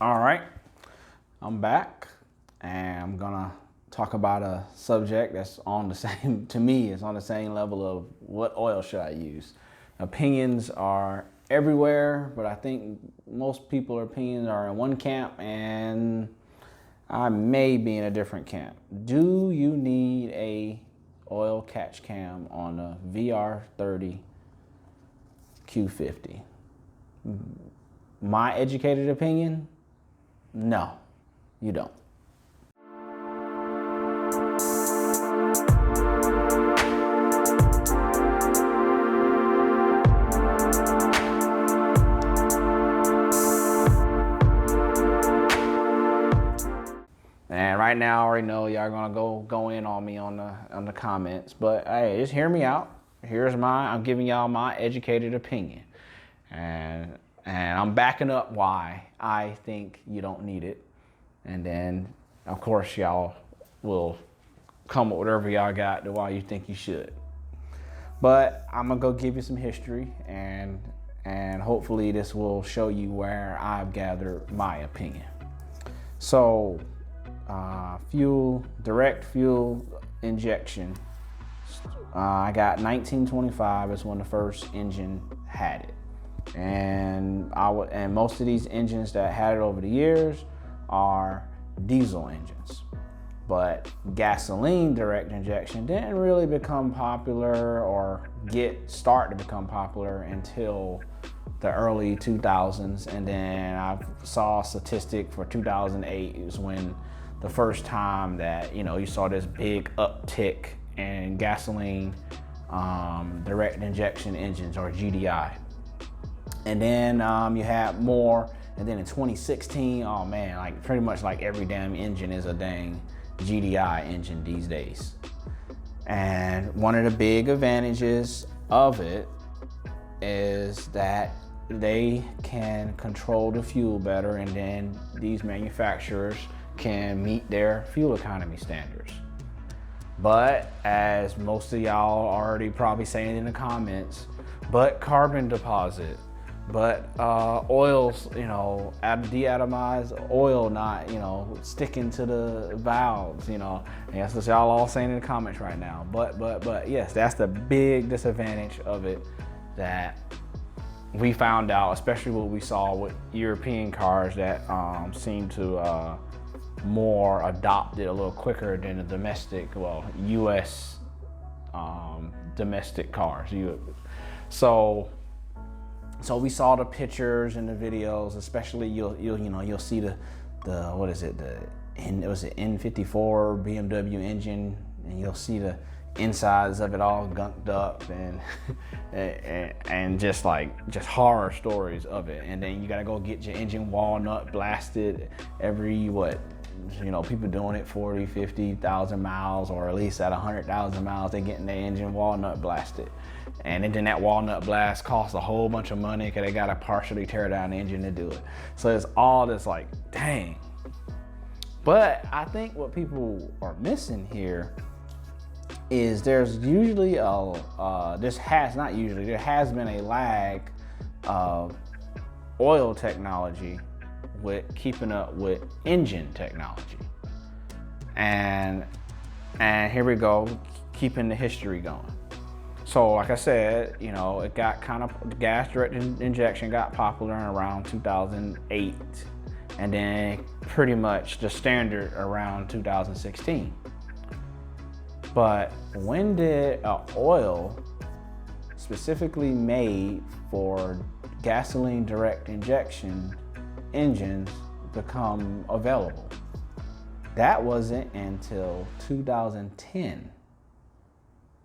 All right, I'm back and I'm gonna talk about a subject that's on the same, to me, it's on the same level of what oil should I use. Opinions are everywhere, but I think most people's opinions are in one camp and I may be in a different camp. Do you need a oil catch cam on a VR30 Q50? My educated opinion, no, you don't. And right now, I already know y'all gonna go in on me on the comments, but hey, just hear me out. I'm giving y'all my educated opinion, and I'm backing up why I think you don't need it, and then of course y'all will come up with whatever y'all got to why you think you should. But I'm gonna go give you some history, and hopefully this will show you where I've gathered my opinion. So. Direct fuel injection. I got 1925 is when the first engine had it, and most of these engines that had it over the years are diesel engines. But gasoline direct injection didn't really become popular or start to become popular until the early 2000s, and then I saw a statistic for 2008 is when the first time that you saw this big uptick in gasoline direct injection engines, or GDI. And then you had more, and then in 2016, oh man, like pretty much like every damn engine is a dang GDI engine these days. And one of the big advantages of it is that they can control the fuel better, and then these manufacturers can meet their fuel economy standards. But as most of y'all already probably saying in the comments, but carbon deposit, but oils, deatomized oil not, sticking to the valves, and that's what y'all all saying in the comments right now. But yes, that's the big disadvantage of it that we found out, especially what we saw with European cars that seem to more adopted a little quicker than the domestic, U.S. Domestic cars. So we saw the pictures and the videos, especially you'll see the what is it, it was an N54 BMW engine, and you'll see the insides of it all gunked up and and just horror stories of it. And then you gotta go get your engine walnut blasted every people doing it 40, 50,000 miles, or at least at 100,000 miles, they getting their engine walnut blasted. And then that walnut blast costs a whole bunch of money because they gotta partially tear down the engine to do it. So it's all this dang. But I think what people are missing here is there's usually there has been a lag of oil technology with keeping up with engine technology. And here we go, keeping the history going. So like I said, it got gas direct injection got popular in around 2008, and then pretty much the standard around 2016. But when did oil specifically made for gasoline direct injection engines become available? That wasn't until 2010.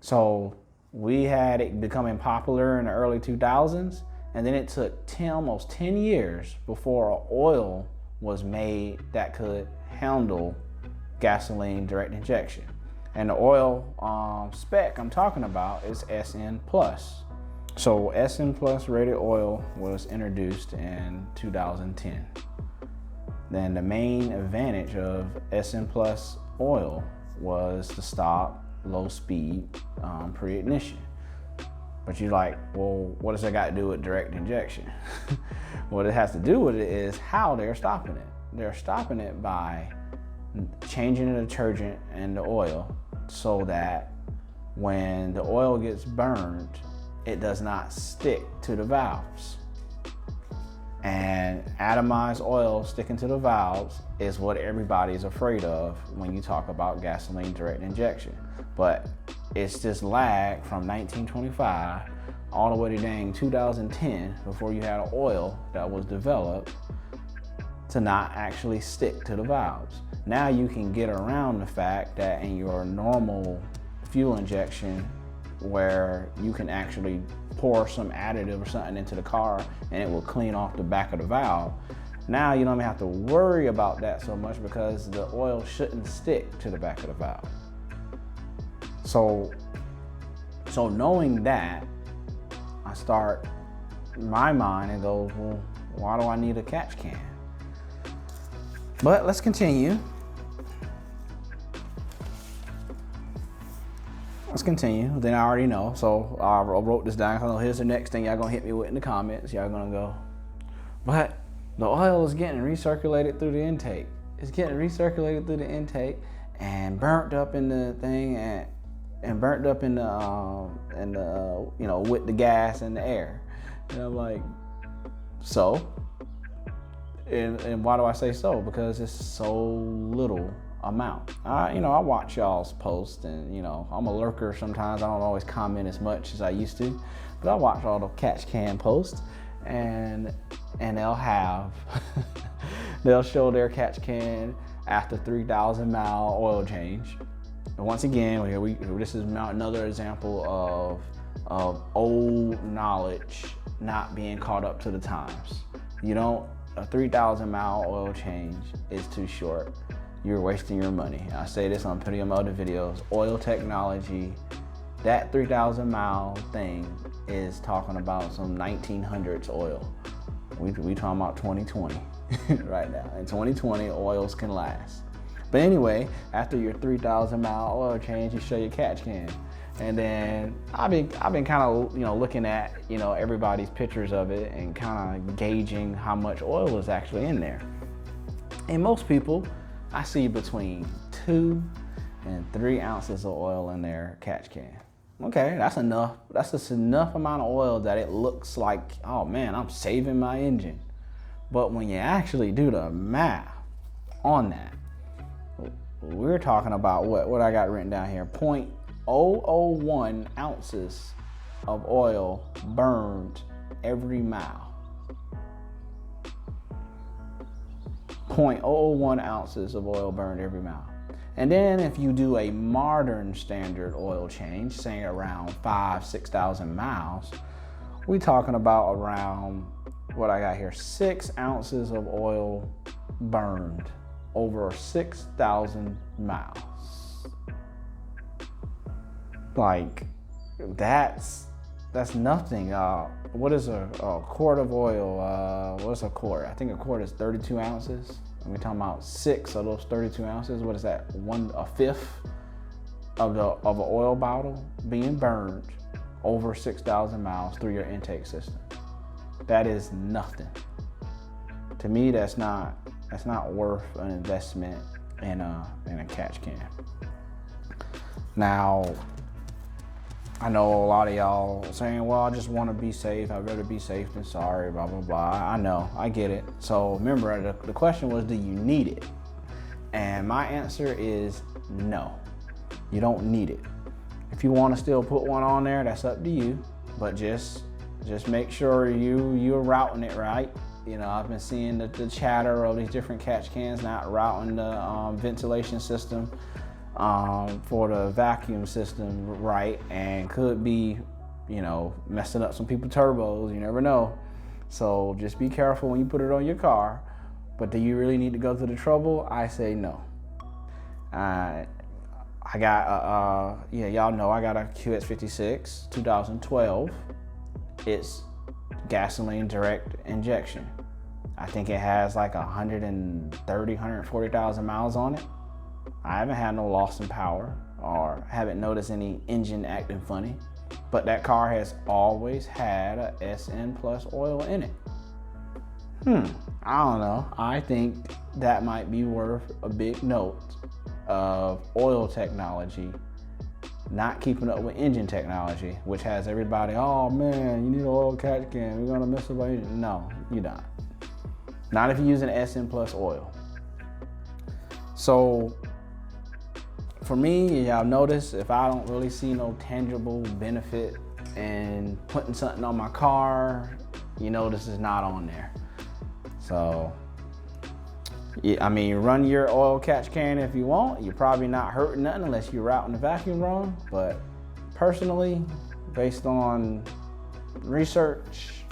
So we had it becoming popular in the early 2000s, and then it took almost 10 years before oil was made that could handle gasoline direct injection. And the oil spec I'm talking about is SN+. So SN+ rated oil was introduced in 2010. Then the main advantage of SN+ oil was to stop low speed pre-ignition. But you're like, well, what does that got to do with direct injection? What it has to do with it is how they're stopping it. They're stopping it by changing the detergent and the oil so that when the oil gets burned, it does not stick to the valves. And atomized oil sticking to the valves is what everybody's afraid of when you talk about gasoline direct injection. But it's this lag from 1925 all the way to dang 2010 before you had an oil that was developed to not actually stick to the valves. Now you can get around the fact that in your normal fuel injection, where you can actually pour some additive or something into the car and it will clean off the back of the valve. Now you don't even have to worry about that so much because the oil shouldn't stick to the back of the valve. So knowing that, I start my mind and go, well, why do I need a catch can? But let's continue. Then I already know. So I wrote this down. So here's the next thing y'all gonna hit me with in the comments. Y'all gonna go, but the oil is getting recirculated through the intake. It's getting recirculated through the intake and burnt up in the thing and burnt up in the with the gas and the air. And I'm like, so? And why do I say so? Because it's so little amount. I watch y'all's posts, and I'm a lurker sometimes. I don't always comment as much as I used to, but I watch all the catch can posts, and they'll have they'll show their catch can after 3,000 mile oil change. And once again, this is another example of old knowledge not being caught up to the times. A 3,000 mile oil change is too short. You're wasting your money. I say this on plenty of other videos. Oil technology, that 3,000 mile thing is talking about some 1900s oil. We talking about 2020 right now. In 2020, oils can last. But anyway, after your 3,000 mile oil change, you show your catch can. And then I've been kind of looking at everybody's pictures of it and kind of gauging how much oil is actually in there. And most people, I see between 2 and 3 ounces of oil in their catch can. Okay, that's enough. That's just enough amount of oil that it looks like, oh man, I'm saving my engine. But when you actually do the math on that, we're talking about what I got written down here. 0.001 ounces of oil burned every mile. 0.001 ounces of oil burned every mile. And then if you do a modern standard oil change, saying around 6,000 miles, we're talking about around, what I got here, 6 ounces of oil burned over 6,000 miles. Like, that's nothing. What is a quart of oil? What's a quart? I think a quart is 32 ounces. And we're talking about 6 of those 32 ounces. What is that? A fifth of an oil bottle being burned over 6,000 miles through your intake system. That is nothing. To me, that's not worth an investment in a catch can. Now, I know a lot of y'all saying, well, I just want to be safe. I'd rather be safe than sorry, blah, blah, blah. I know, I get it. So remember, the question was, do you need it? And my answer is no, you don't need it. If you want to still put one on there, that's up to you. But just make sure you're routing it right. I've been seeing the chatter of these different catch cans not routing the ventilation system for the vacuum system right, and could be messing up some people's turbos. You never know. So just be careful when you put it on your car. But do you really need to go through the trouble? I say no. I got y'all know I got a QX56 2012. It's gasoline direct injection. I think it has like 140,000 miles on it. I haven't had no loss in power or haven't noticed any engine acting funny, but that car has always had a SN Plus oil in it. I don't know. I think that might be worth a big note of oil technology not keeping up with engine technology, which has everybody, oh man, you need an oil catch can, you're gonna mess up our engine. No, you're not. Not if you're using SM Plus oil. So for me, y'all notice if I don't really see no tangible benefit in putting something on my car, you know this is not on there. So, yeah, I mean, run your oil catch can if you want. You're probably not hurting nothing unless you're routing the vacuum wrong. But personally, based on research,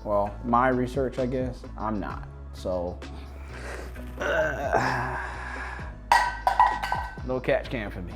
well, my research, I guess, I'm not. So, no catch can for me.